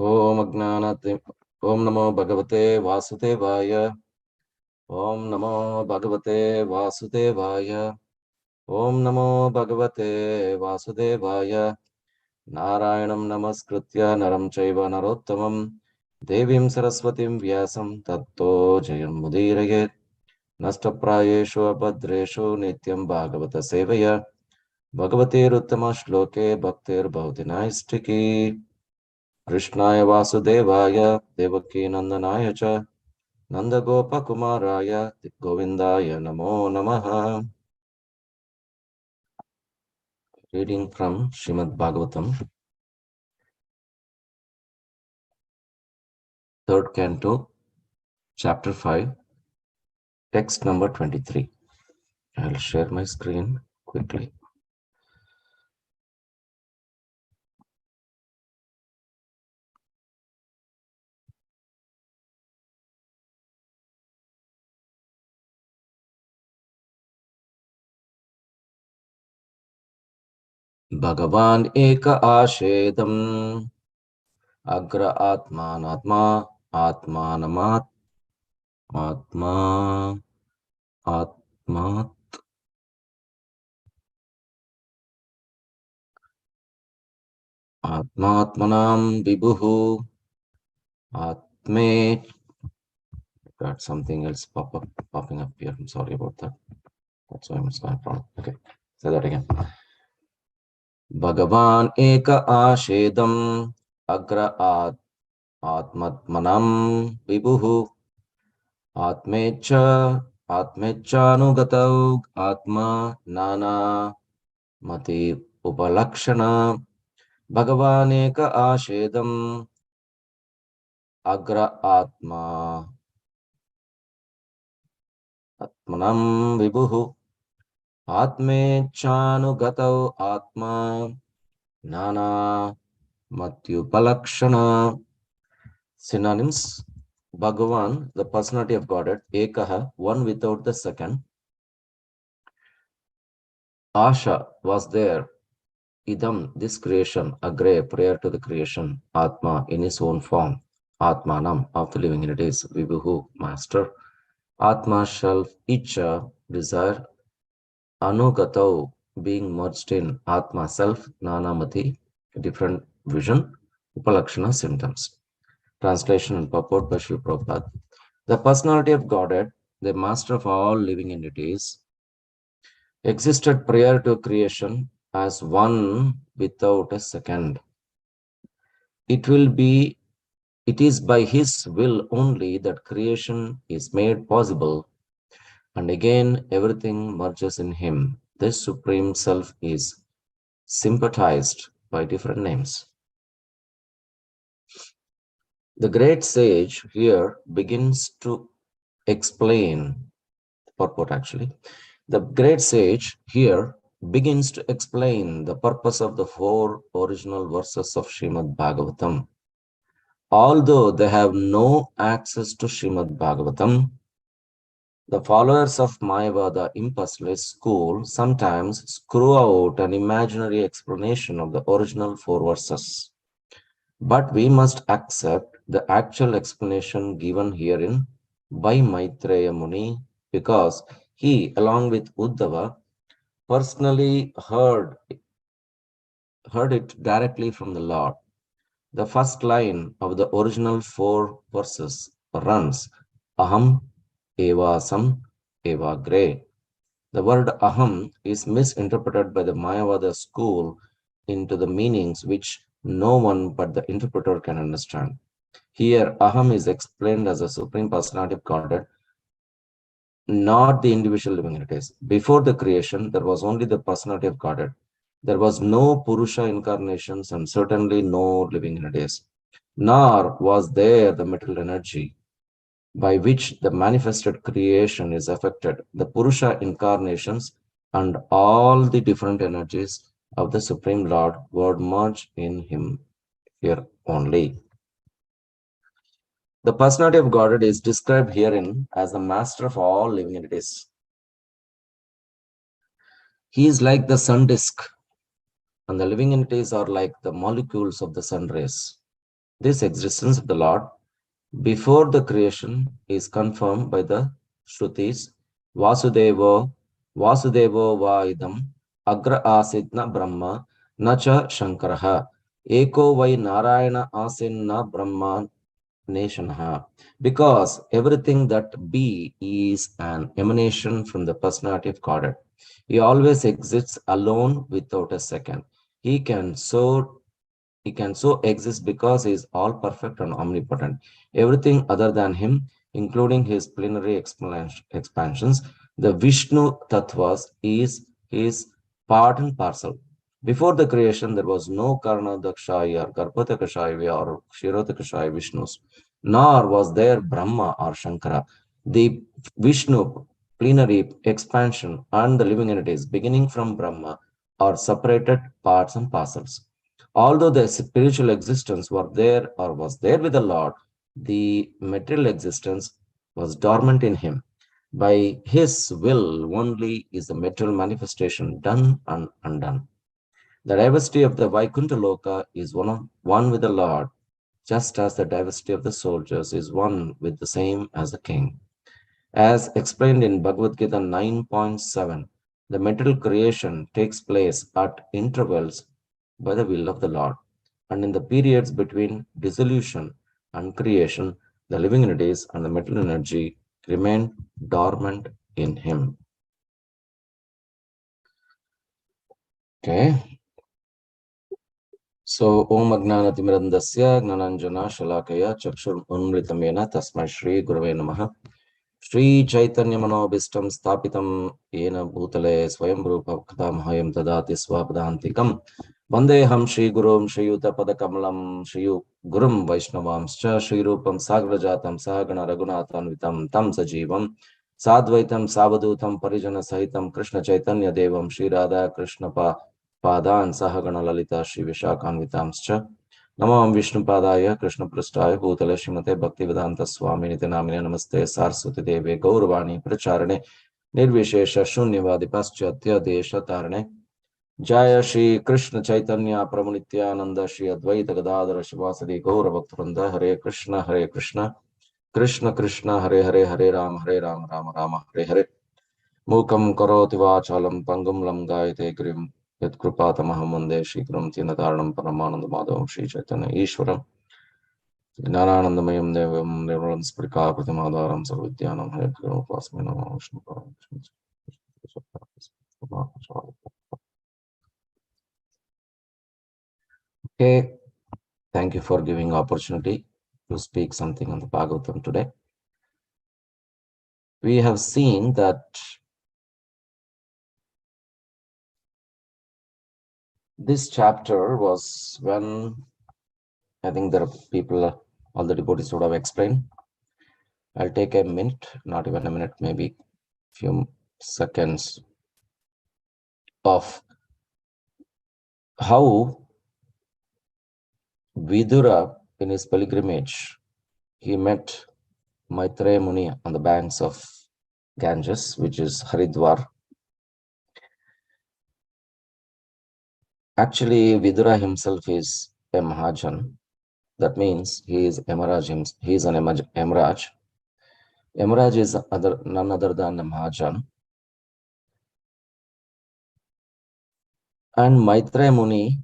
Om Agnanati Om Namo Bhagavate Vasudevaya. Om Namo Bhagavate Vasudevaya. Om Namo Bhagavate Vasudevaya. Narayanam Namaskritya Naram Chaiva Narottamam Devim Saraswatim Vyasam Tatto Jayam Mudirayet Nashtaprayeshu Abhadreshu Nityam Bhagavata Sevaya Bhagavate Uttama Shloke Bhaktir Bhavati Naistiki Krishnaya Vasudevaya Devaki Nandanaya Cha Nandagopakumaraya Govindaya Namo Namaha. Reading from Srimad Bhagavatam, 3rd Canto, Chapter 5, Text number 23. I'll share my screen quickly. Bhagavan eka ashedam agra atmanatma atmanamat atma atmat atmatmanam vibhuhu atme. Got something else popping up here. I'm sorry about that. That's why I'm spelling wrong. Okay, say that again. Bhagavan eka ashedam agra atmatmanam vibhuhu atmecha atmechanugatau atma nana mati upalakshana. Bhagavan eka ashedam agra atmanam vibhuhu atmechanugatau atma nana matyupalakshana. Synonyms: Bhagavan, the personality of Godhead; Ekaha, one without the second; Asha, was there; Idam, this creation; Agre, prior to the creation; Atma, in his own form; Atmanam, of the living entities; Vibhuhu, master; Atma, self; Icha, desire; Anugatau, being merged in; Atma, self; Nanamati, different vision; Upalakshana, symptoms. Translation and purport by Srila Prabhupada. The personality of Godhead, the master of all living entities, existed prior to creation as one without a second. It is by his will only that creation is made possible, and again everything merges in him. This Supreme Self is sympathized by different names. The great sage here begins to explain, purport actually. The great sage here begins to explain the purpose of the 4 original verses of Srimad Bhagavatam. Although they have no access to Srimad Bhagavatam, the followers of Mayavada impulseless school sometimes screw out an imaginary explanation of the original 4 verses. But we must accept the actual explanation given herein by Maitreya Muni, because he, along with Uddhava, personally heard it directly from the Lord. The first line of the original 4 verses runs, Aham evasam evagre. The word Aham is misinterpreted by the Mayavada school into the meanings which no one but the interpreter can understand. Here, Aham is explained as a Supreme Personality of Godhead, not the individual living entities. Before the creation, there was only the Personality of Godhead. There was no Purusha incarnations and certainly no living entities, nor was there the material energy by which the manifested creation is affected. The Purusha incarnations and all the different energies of the Supreme Lord were merged in him here only. The personality of Godhead is described herein as the master of all living entities. He is like the sun disk, and the living entities are like the molecules of the sun rays. This existence of the Lord before the creation is confirmed by the Shrutis. Vasudeva Vasudeva va idam agra asidna Brahma nacha Shankaraha eko vai Narayana asinna Brahma Neshanaha. Because everything that be is an emanation from the personality of Godhead. He always exists alone without a second. He can so he can so exist because he is all perfect and omnipotent. Everything other than him, including his plenary expansions, the Vishnu Tattvas, is his part and parcel. Before the creation, there was no Karna Dakshaya or Karpatakashaya or Kshirotakashaya Vishnus, nor was there Brahma or Shankara. The Vishnu plenary expansion and the living entities beginning from Brahma are separated parts and parcels. Although the spiritual existence were there or was there with the Lord, the material existence was dormant in him. By his will only is the material manifestation done and undone. The diversity of the Vaikuntha Loka is one with the Lord, just as the diversity of the soldiers is one with the same as the king. As explained in Bhagavad Gita 9.7, the material creation takes place at intervals by the will of the Lord, and in the periods between dissolution and creation, the living entities and the material energy remain dormant in Him. Okay. So, Om Agnanatimirandasya Gnananjana Shalakaya Chakshur Unmritamena Tasmai Shri Gurave Namaha. Shri Chaitanya Manobishtam Stapitam Yena Bhutale Swayam Rupa Ktham Tadati Swapadantikam Vandeham Shri Gurum Shri Yuta Padakamalam Shri Gurum Vaishnavamscha Shri Rupam Sagrajatam Sahagana Raghunathanvitam Tam Sajivam Sadvaitam Savadutam Parijana Sahitam Krishna Chaitanya Devam Shri Radha Krishna Padan Sahagana Lalita Shri Vishakanvitamscha नमो विष्णुपादाय कृष्णपृष्ठाय भूतले श्रीमते भक्तिवेदांत स्वामी नित्य नामिने नमस्ते सारस्वती देवे गौरवाणी प्रचारणे निर्विशेष शून्यवादि पाश्चात्य देश तारणे जय श्री कृष्ण चैतन्य प्रभु नित्यानंद श्री अद्वैत गदाधर शिवासदि गौर भक्तवृंद हरे कृष्ण कृष्ण कृष्ण हरे हरे हरे राम राम राम हरे हरे मूकं करोति वाचालं पंगुं लंघयते गिरिं यत्कृपातमहं वन्दे शीघ्रं तीनतारणं परमानन्दमाधवं श्रीचैतन्य ईश्वरं ज्ञानानन्दमयं देवं निर्मलं स्फटिकाकृतिमाधारं सर्वविद्यानां हयग्रीवोपास्महे नमः विष्णुपादाय Okay, thank you for giving opportunity to speak something on the Bhagavatam today. We have seen that this chapter was when I think there are people, all the devotees would have explained. I'll take a minute, not even a minute, maybe few seconds of how Vidura in his pilgrimage, he met Maitreya Muni on the banks of Ganges, which is Haridwar. Actually, Vidura himself is a Mahajan. That means he is Emaraj. He is an Emaraj. Emaraj is none other than a Mahajan. And Maitreya Muni,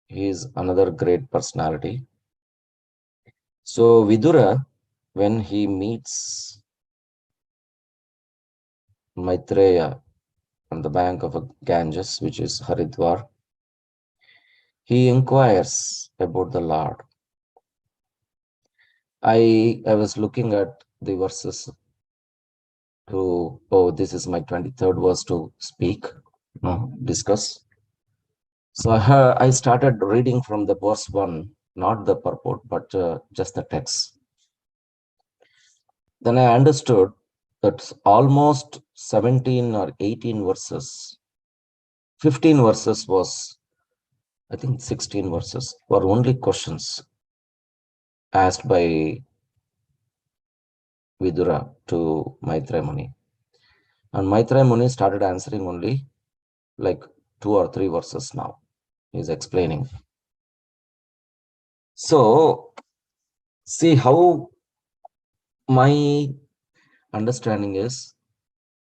he is another great personality. So Vidura, when he meets Maitreya on the bank of Ganges, which is Haridwar, he inquires about the Lord. I was looking at the verses to, this is my 23rd verse to speak, discuss. So I started reading from the verse 1, not the purport, but just the text. Then I understood that almost 17 or 18 verses, 15 verses was, I think 16 verses, were only questions asked by Vidura to Maitreya Muni. And Maitreya Muni started answering only like 2 or 3 verses now. He's explaining. So, see how my understanding is,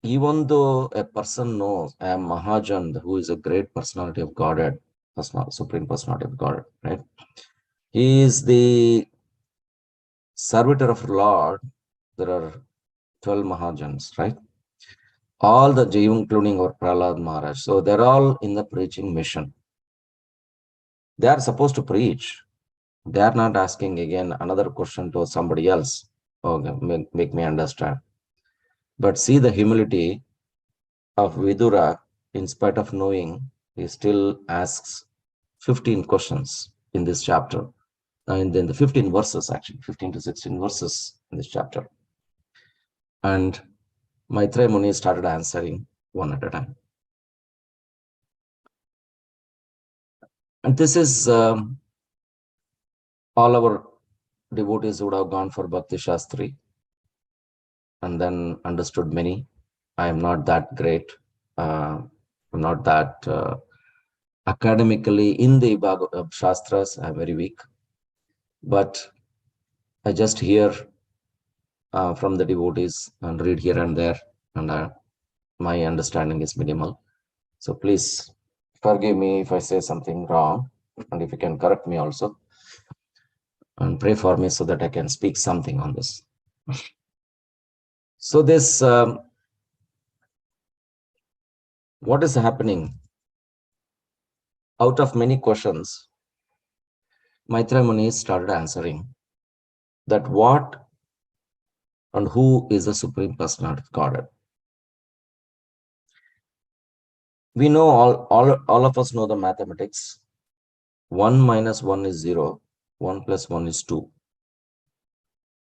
even though a person knows a Mahajan, who is a great personality of Godhead, Supreme Personality of Godhead, right? He is the servitor of Lord. There are 12 Mahajans, right? All the Jiva, including our Pralad Maharaj. So they're all in the preaching mission. They are supposed to preach. They are not asking again another question to somebody else. Okay, make me understand. But see the humility of Vidura, in spite of knowing, he still asks 15 questions in this chapter. And then the 15 verses, actually, 15 to 16 verses in this chapter. And Maitreya Muni started answering one at a time. And this is all our devotees would have gone for Bhakti Shastri and then understood many. I am not that great. I'm not that academically in the Shastras. I'm very weak. But I just hear from the devotees and read here and there. And my understanding is minimal. So please forgive me if I say something wrong. And if you can correct me also. And pray for me so that I can speak something on this. So this, what is happening? Out of many questions, Maitreya Muni started answering that what and who is the Supreme Personality of Godhead. We know all of us know the mathematics. 1 minus 1 is 0, 1 plus 1 is 2.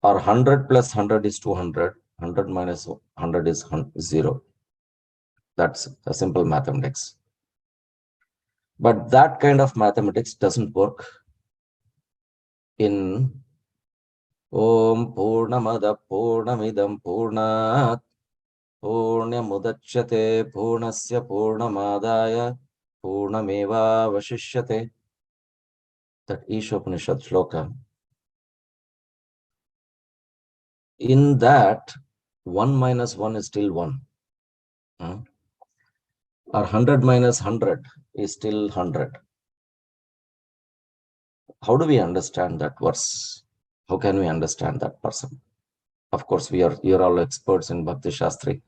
Or 100 plus 100 is 200, 100 minus 100 is 0. That's a simple mathematics. But that kind of mathematics doesn't work in Om Purnamada Purnamidam Purnat Purnamudachyate Purnasya Purnamadaya Purnameva Vashishyate. That Ishopanishad shloka. In that, 1 minus 1 is still 1. Or 100 minus 100 is still 100. How do we understand that verse? How can we understand that person? Of course, you're all experts in Bhakti Shastri.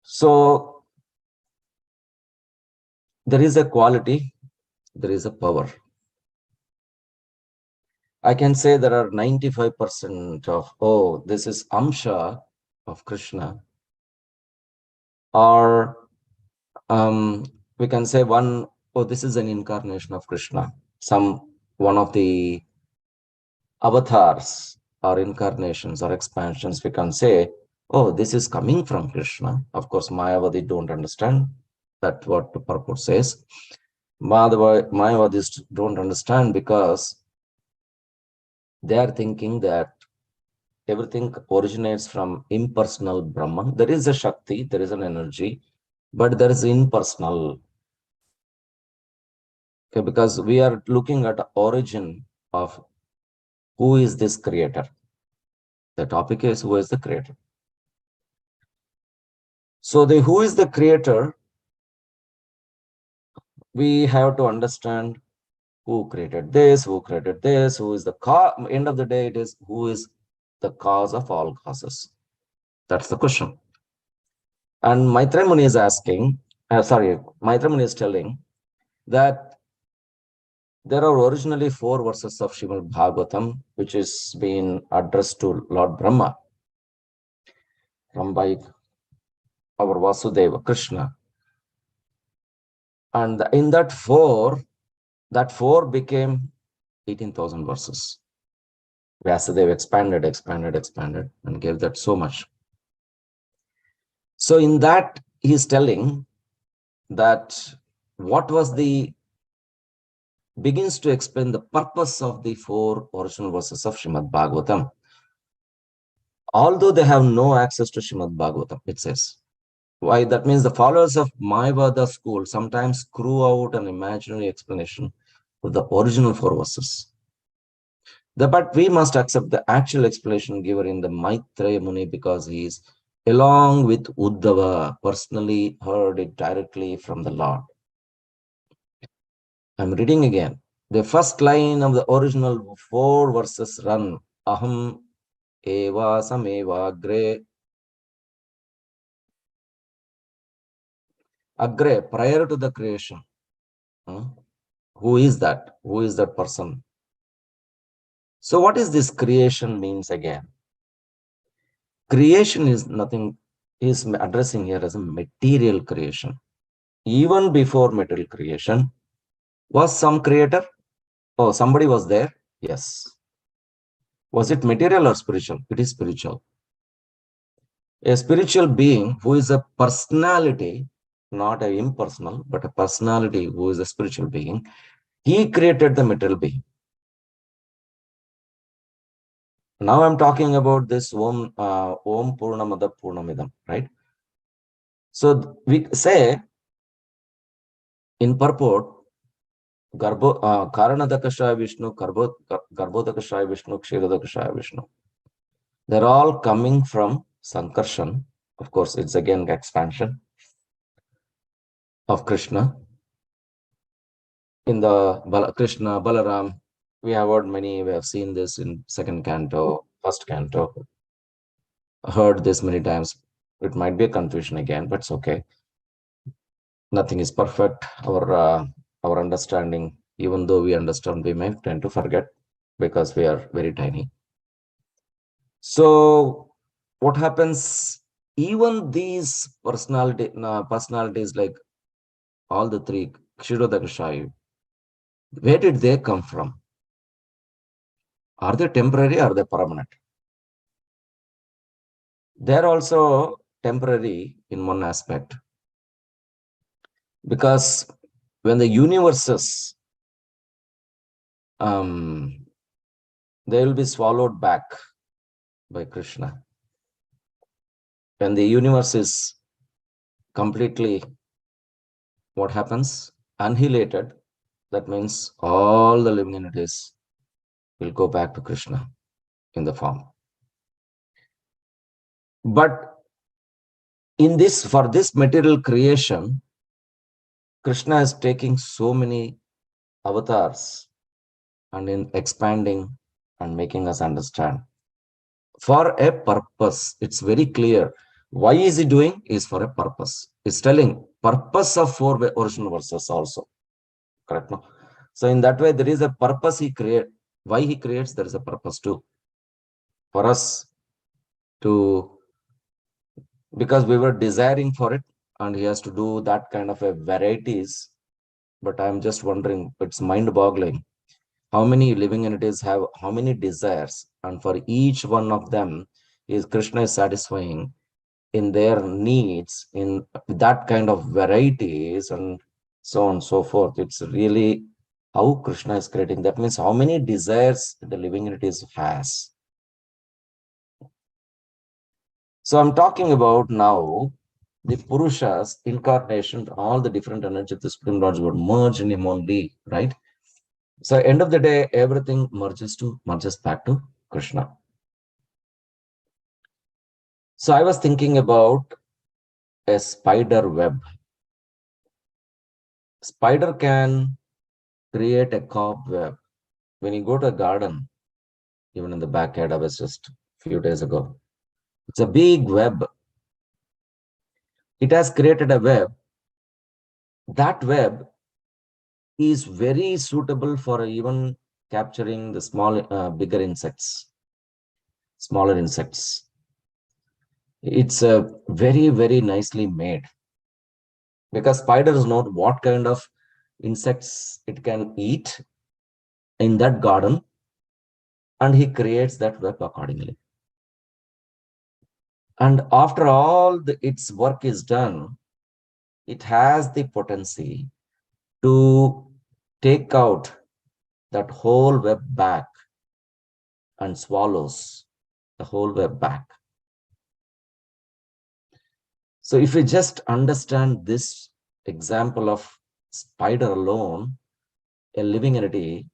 So there is a quality, there is a power. I can say there are 95% of, oh, this is Amsha of Krishna. Or we can say oh, this is an incarnation of Krishna. One of the avatars or incarnations or expansions, we can say, oh, this is coming from Krishna. Of course, Mayavadi don't understand that what the purport says. Mayavadis don't understand because they are thinking that everything originates from impersonal Brahman. There is a Shakti, there is an energy, but there is impersonal. Okay, because we are looking at the origin of who is this creator. The topic is who is the creator. So who is the creator, we have to understand who created this, who is the cause. End of the day, it is who is the cause of all causes. That's the question. And Maitreya Muni is Maitreya Muni is telling that there are originally 4 verses of Srimad Bhagavatam, which is being addressed to Lord Brahma from by our Vasudeva Krishna. And in that 4 became 18,000 verses. Vasudeva expanded and gave that so much. So in that, he is telling that begins to explain the purpose of the 4 original verses of Srimad Bhagavatam. Although they have no access to Srimad Bhagavatam, it says. Why? That means the followers of Mayavada school sometimes screw out an imaginary explanation of the original 4 verses. But we must accept the actual explanation given in the Maitreya Muni because he is, along with Uddhava, personally heard it directly from the Lord. I'm reading again. The first line of the original 4 verses run Aham eva sameva agre, prior to the creation. Who is that? Who is that person? So what is this creation means again? Creation is nothing, is addressing here as a material creation. Even before material creation, was some creator? Oh, somebody was there? Yes. Was it material or spiritual? It is spiritual. A spiritual being who is a personality, not an impersonal, but a personality who is a spiritual being, he created the material being. Now I'm talking about this Om Purnamada Purnamidam, right? So we say in purport, Karanadakashaya Vishnu, Garbhodakashaya Vishnu, Kshirodakashaya Vishnu. They're all coming from Sankarshan. Of course, it's again expansion of Krishna. In the Krishna, Balaram, we have heard many, we have seen this in second canto, first canto, heard this many times. It might be a confusion again, but it's okay. Nothing is perfect. Our understanding, even though we understand, we may tend to forget because we are very tiny. So what happens? Even these personalities like all the three, Kshirodakashayi, where did they come from? Are they temporary or are they permanent? They're also temporary in one aspect. Because when the universes, they will be swallowed back by Krishna. When the universe is completely, what happens? Annihilated, that means all the living entities will go back to Krishna in the form. But in this, for this material creation, Krishna is taking so many avatars and in expanding and making us understand. For a purpose, it's very clear. Why is he doing? Is for a purpose. It's telling purpose of 4 original verses also. Correct? No? So in that way, there is a purpose he creates. Why he creates, there is a purpose too. For us to, because we were desiring for it, and he has to do that kind of a varieties. But I'm just wondering, it's mind-boggling. How many living entities have how many desires, and for each one of them, is Krishna is satisfying in their needs in that kind of varieties and so on and so forth. It's really how Krishna is creating. That means how many desires the living entities has. So I'm talking about now the Purushas incarnation, all the different energies of the Supreme Lords would merge in him only, right? So end of the day, everything merges back to Krishna. So I was thinking about a spider web. Spider can create a cobweb. When you go to a garden, even in the backyard, I was just a few days ago, it's a big web. It has created a web. That web is very suitable for even capturing the bigger insects, smaller insects. It's very, very nicely made because spiders know what kind of insects it can eat in that garden, and he creates that web accordingly. And after all its work is done, it has the potency to take out that whole web back and swallows the whole web back. So if we just understand this example of spider alone, a living entity,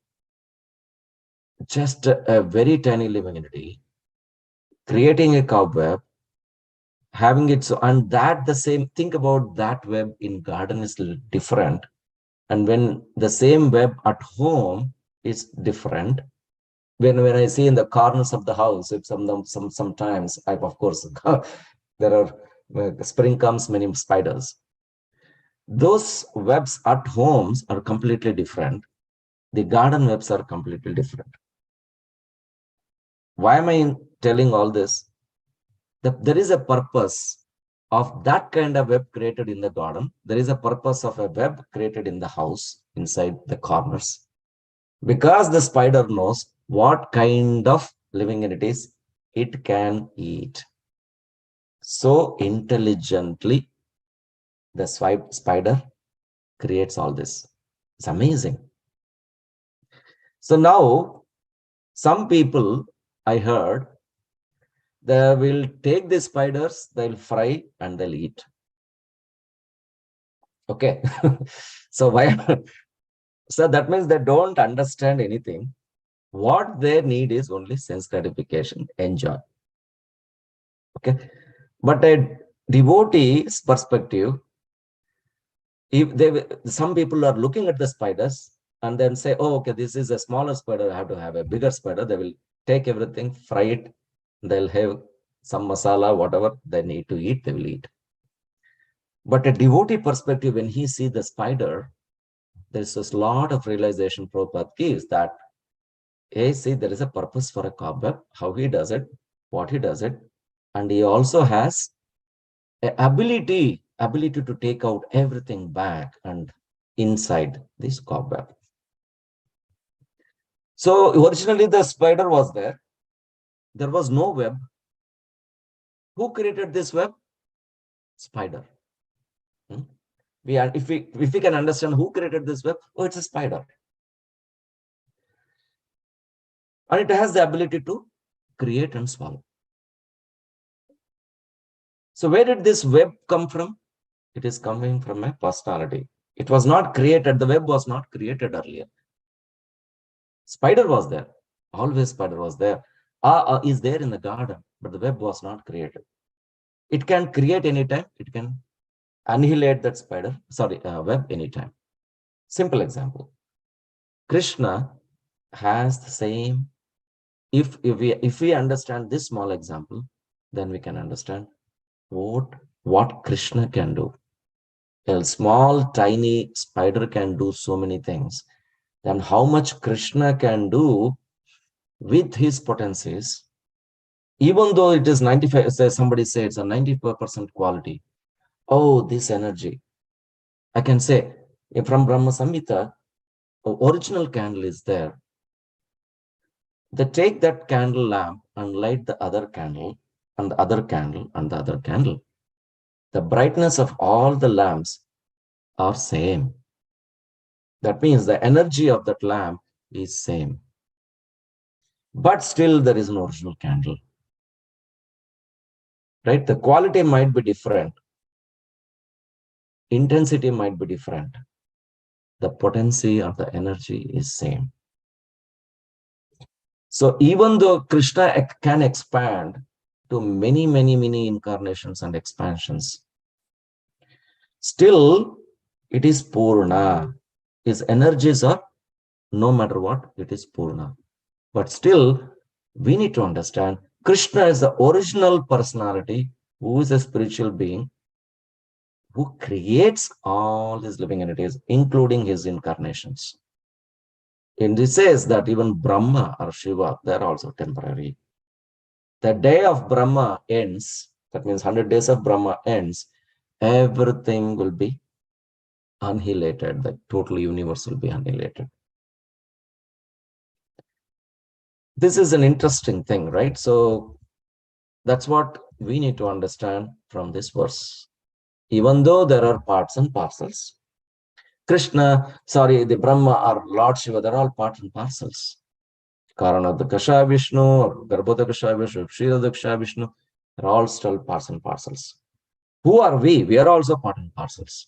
just a very tiny living entity, creating a cobweb, having it so, and that the same, think about that web in garden is different. And when the same web at home is different, when I see in the corners of the house, if sometimes I, of course, there are spring comes many spiders. Those webs at homes are completely different. The garden webs are completely different. Why am I telling all this? There is a purpose of that kind of web created in the garden. There is a purpose of a web created in the house, inside the corners. Because the spider knows what kind of living entities it can eat. So intelligently, the spider creates all this. It's amazing. So now, some people, I heard, they will take the spiders, they'll fry and they'll eat. Okay. So why? So that means they don't understand anything. What they need is only sense gratification, enjoy. Okay. But a devotee's perspective, if some people are looking at the spiders and then say, oh, okay, this is a smaller spider, I have to have a bigger spider. They will take everything, fry it, they'll have some masala, whatever they need to eat, they will eat. But a devotee perspective, when he sees the spider, there's a lot of realization Prabhupada gives that, hey, see, there is a purpose for a cobweb, how he does it, what he does it, and he also has an ability to take out everything back and inside this cobweb. So originally the spider was there. There was no web. Who created this web? Spider. If we can understand who created this web, oh, it's a spider. And it has the ability to create and swallow. So where did this web come from? It is coming from a personality. It was not created. The web was not created earlier. Spider was there. Always spider was there. Is there in the garden, but the web was not created. It can create anytime. It can annihilate that web anytime. Simple example. Krishna has the same. If we understand this small example, then we can understand what Krishna can do. A small, tiny spider can do so many things. Then how much Krishna can do with his potencies, even though it is 95, somebody said it's a 94% quality. Oh, this energy. I can say from Brahma Samhita, original candle is there. They take that candle lamp and light the other candle and the other candle and the other candle. The brightness of all the lamps are same. That means the energy of that lamp is same. But still there is an original candle. Right? The quality might be different. Intensity might be different. The potency of the energy is same. So even though Krishna can expand to many, many, many incarnations and expansions, still it is Purna. His energies are, no matter what, it is Purna. But still, we need to understand Krishna is the original personality who is a spiritual being who creates all his living entities, including his incarnations. And it says that even Brahma or Shiva, they're also temporary. The day of Brahma ends, that means 100 days of Brahma ends, everything will be annihilated. The total universe will be annihilated. This is an interesting thing, right? So that's what we need to understand from this verse. Even though there are parts and parcels, the Brahma or Lord Shiva, they're all part and parcels. Karanadaksha Vishnu, or Garbhodakasha Vishnu, Kshiradakasha Vishnu, they're all still parts and parcels. Who are we? We are also part and parcels.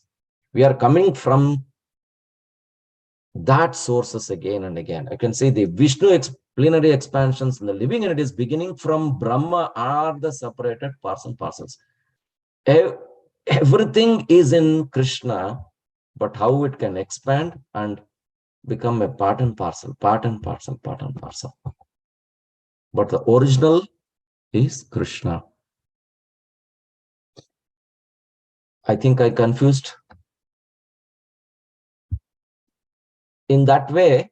We are coming from that sources again and again. I can say the Vishnu plenary expansions in the living entities beginning from Brahma are the separated parts and parcels. Everything is in Krishna, but how it can expand and become a part and parcel, part and parcel, part and parcel. But the original is Krishna. I think I confused. In that way,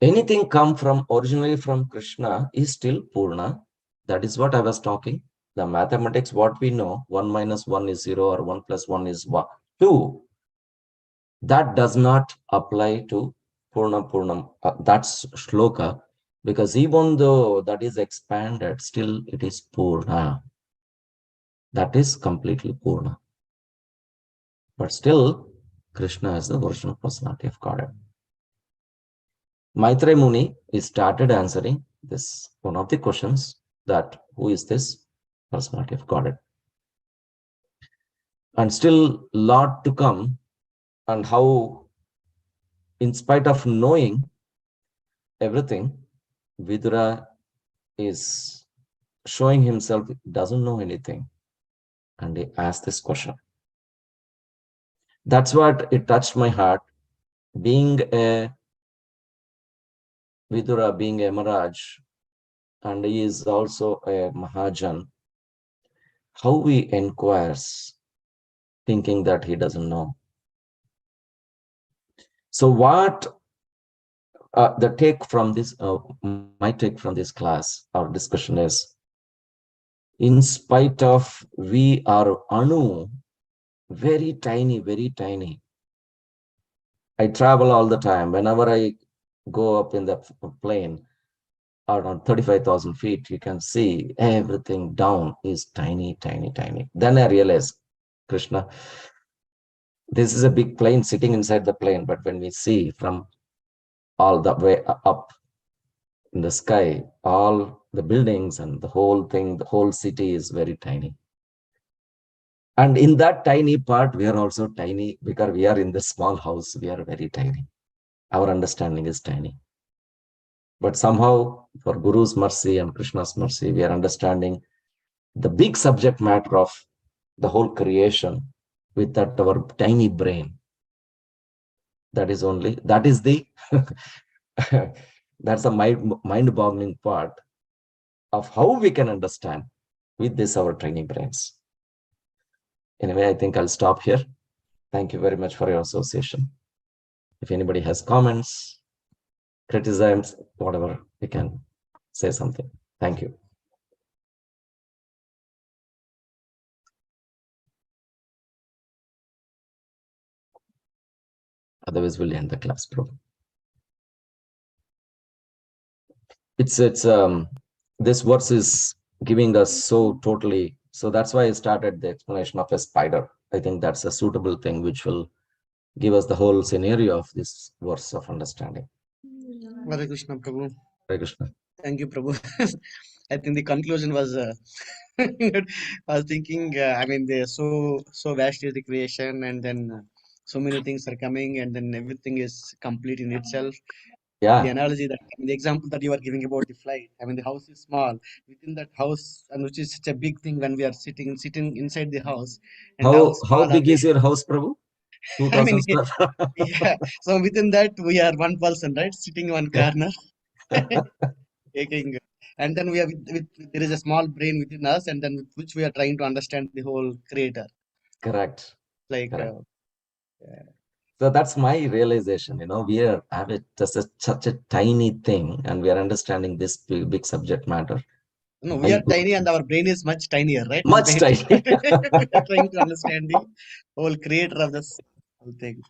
anything come from originally from Krishna is still Purna. That is what I was talking. The mathematics, what we know, 1 minus 1 is 0 or 1 plus 1 is 2. That does not apply to Purna Purnam. That's shloka, because even though that is expanded, still it is Purna. That is completely Purna. But still, Krishna is the original personality of Godhead. Maitreya Muni is started answering this one of the questions, that who is this personality of Godhead? And still lot to come, and how in spite of knowing everything, Vidura is showing himself doesn't know anything, and he asked this question. That's what it touched my heart. Being a Vidura, being a Maharaj, and he is also a Mahajan, how he inquires, thinking that he doesn't know. So what the take from this, my take from this class, our discussion is, in spite of we are Anu, very tiny, very tiny. I travel all the time. Whenever I go up in the plane, around 35,000 feet, you can see everything down is tiny, tiny, tiny. Then I realized, Krishna, this is a big plane sitting inside the plane, but when we see from all the way up in the sky, all the buildings and the whole thing, the whole city is very tiny. And in that tiny part, we are also tiny, because we are in the small house, we are very tiny. Our understanding is tiny. But somehow, for Guru's mercy and Krishna's mercy, we are understanding the big subject matter of the whole creation with that our tiny brain. That is the that's a mind-boggling part of how we can understand with this our tiny brains. Anyway, I think I'll stop here. Thank you very much for your association. If anybody has comments, criticisms, whatever, we can say something. Thank you. Otherwise, we'll end the class, bro. It's this verse is giving us so totally. So that's why I started the explanation of a spider. I think that's a suitable thing which will give us the whole scenario of this verse of understanding. Hare Krishna, Prabhu. Hare Krishna. Thank you, Prabhu. I think the conclusion was. I was thinking. I mean, so vast is the creation, and then so many things are coming, and then everything is complete in itself. The Yeah. analogy the example that you are giving about the flight. I mean, the house is small. Within that house, and which is such a big thing when we are sitting inside the house, and how How small are big we? is your house, Prabhu? I mean, 2000 square. yeah. So within that, we are one person, right, sitting in one Yeah. corner. Taking, and then we have there is a small brain within us, and then with which we are trying to understand the whole creator. Correct. Like, Correct. So that's my realization. We are have just such a tiny thing, and we are understanding this big subject matter. no, we My are tiny, and our brain is much tinier, right? much Compared to tiny. we are trying to understand the whole creator of this whole thing.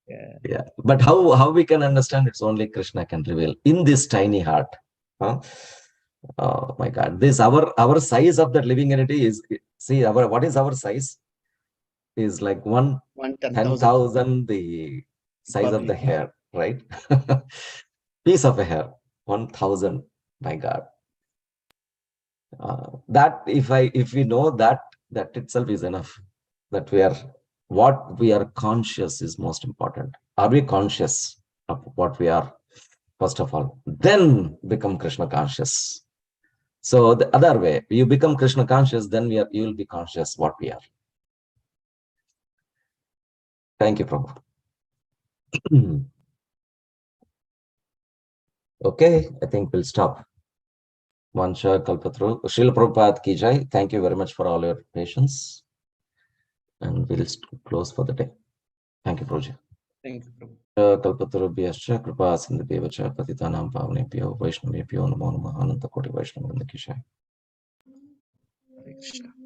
Yeah. Yeah, but how we can understand, it's only Krishna can reveal in this tiny heart. Huh? Oh my God, this our size of that living entity is, see, our what is our size is like one One ten ten thousand. thousand the size of the Probably. hair, right? Piece of a hair, 1,000. My God, that if we know that, that itself is enough. That we are what we are conscious is most important. Are we conscious of what we are, first of all? Then become Krishna conscious. So the other way, you become Krishna conscious, then you will be conscious what we are. Thank you, Prabhu. Okay, I think we'll stop. Vansha Kalpatru. Srila Prabhupada ki jai. Thank you very much for all your patience. And we'll close for the day. Thank you, Prabhuji. Thank you, Prabhu. Kalpatarubyascha kripa sindhubhyo cha patitanam pavanebhyo vaishnavebhyo namo namaha ananta koti vaishnavavrinda ki jai. Hare Krishna.